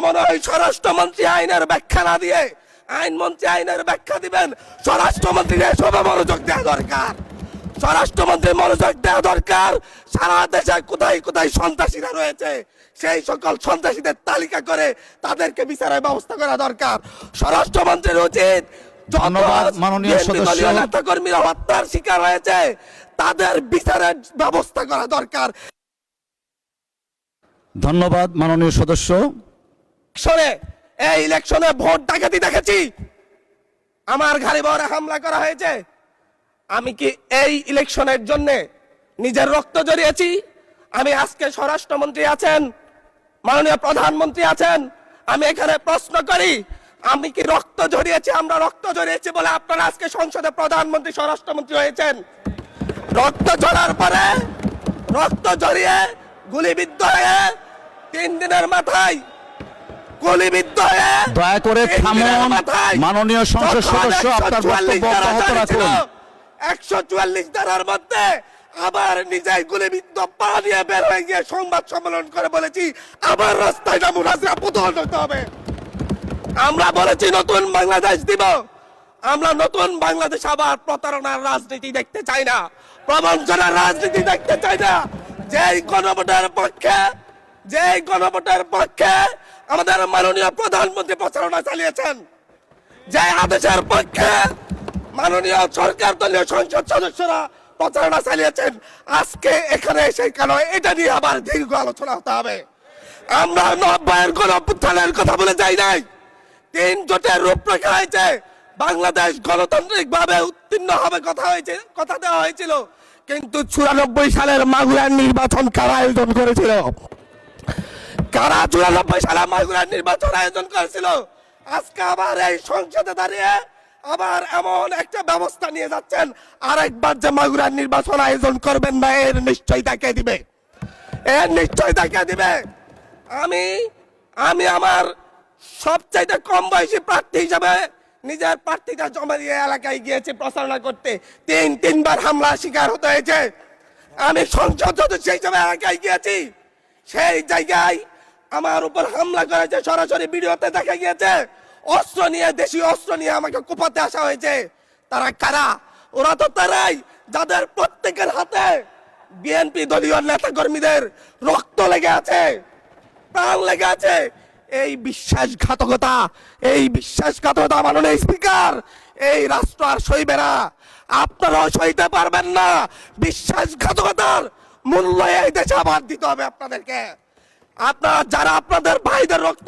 মনে হয় স্বরাষ্ট্রমন্ত্রী আইনের ব্যাখ্যা না দিয়ে আইনমন্ত্রী আইনের ব্যাখ্যা দিবেন। স্বরাষ্ট্রমন্ত্রীর এসবে মনোযোগ দেওয়া দরকার। স্বরাষ্ট্রমন্ত্রী মনোযোগ দেওয়া দরকার। সারা দেশে কোথায় কোথায় সন্ত্রাসীরা রয়েছে সেই সকল সন্ত্রাসীদের তালিকা করে তাদেরকে বিচারের ব্যবস্থা করা দরকার। স্বরাষ্ট্রমন্ত্রীর উচিত ধন্যবাদ মাননীয় সদস্য। নেতাকর্মীরা হত্যার শিকার হয়েছে তাদের বিচারের ব্যবস্থা করা দরকার। ধন্যবাদ মাননীয় সদস্য। এই ইলেকশনে ভোট ডাকাতি দেখেছি, আমার ঘাড়ি বহরে হামলা করা হয়েছে। আমি কি এই ইলেকশনের জন্য নিজের রক্ত জড়িয়েছি? আমি আজকে স্বরাষ্ট্রমন্ত্রী আছেন, মাননীয় প্রধানমন্ত্রী আছেন, আমি এখানে প্রশ্ন করি আমি কি রক্ত জড়িয়েছি? আমরা রক্ত জড়িয়েছি বলে আপনারা আজকে সংসদে প্রধানমন্ত্রী স্বরাষ্ট্রমন্ত্রী হয়েছেন। রক্ত ঝরার পরে রক্ত জড়িয়ে গুলিবিদ্ধ হয়ে 3 দিনের মাথায় গুলিবিদ্ধ হয়ে দয়া করে থামুন মাননীয় সংসদ সদস্য, আপনার বক্তব্য অব্যাহত রাখুন। 144 ধারার মধ্যে আবার নিজেই গুলিবিদ্ধ পা নিয়ে বের হয়ে গিয়ে সংবাদ সম্মেলন করে বলেছি আবার রাস্তায় নামুন, পুতুল হতে হবে। আমরা বলেছি নতুন বাংলাদেশ দিব। আমরা নতুন বাংলাদেশ আবার প্রতারণার রাজনীতি দেখতে চাই না, প্রবঞ্চনার রাজনীতি দেখতে চাই না। যেই গণভোটের পক্ষে আমাদের মাননীয় প্রধানমন্ত্রী প্রচারণা চালিয়েছেন, যে আদেশের পক্ষে মাননীয় সরকার দলীয় সংসদ সদস্যরা প্রচারণা চালিয়েছেন, আজকে এখানে এসে কেন এটা নিয়ে আবার দীর্ঘ আলোচনা হতে হবে? আমরা 90-এর গণঅভ্যুত্থানের কথা বলে যাই নাই। 3 জোটের রূপরেখা হয়েছে, বাংলাদেশ গণতান্ত্রিক ভাবে উত্তীর্ণ হবে কথা দেওয়া হয়েছিল, কিন্তু 94 সালের মাগুরার নির্বাচন কারা আয়োজন করেছিল? কারা 94 সালে মাগুরার নির্বাচন আয়োজন করেছিল? আজকে আবার এই সংসদে দাঁড়িয়ে আবার এমন একটা ব্যবস্থা নিয়ে যাচ্ছেন, আরেকবার যে মাগুরার নির্বাচন আয়োজন করবেন না এর নিশ্চয় দেখিয়ে দিবে, এর নিশ্চয় দেখিয়ে দিবে। আমি আমার সবচাইতে কম বয়সী প্রার্থী হিসাবে নিজের প্রার্থীটা জমা দিয়ে এলাকায় গিয়েছি প্রচারণা করতে। 3বার হামলা শিকার হতে হয়েছে। আমি সংসদ সদস্য হিসাবে এলাকায় গিয়েছি, সেই জায়গায় আমার উপর হামলা করেছে, সরাসরি ভিডিওতে দেখা গিয়েছে। অস্ত্র নিয়ে, দেশীয় অস্ত্র নিয়ে আমাকে কোপাতে আসা হয়েছে। তারা কারা? ওরা তো তারাই যাদের প্রত্যেকের হাতে বিএনপি দলীয় নেতা কর্মীদের রক্ত লেগে আছে, প্রাণ লেগে আছে। এই বিশ্বাসঘাতকতা মাননীয় স্পিকার, এই রাষ্ট্র আর সইবে না, আপনারাও সইতে পারবেন না। বিশ্বাসঘাতকতার মূল্য এই দেশে আবার দিতে হবে আপনাদেরকে। আপনারা যারা আপনাদের ভাইদের রক্ত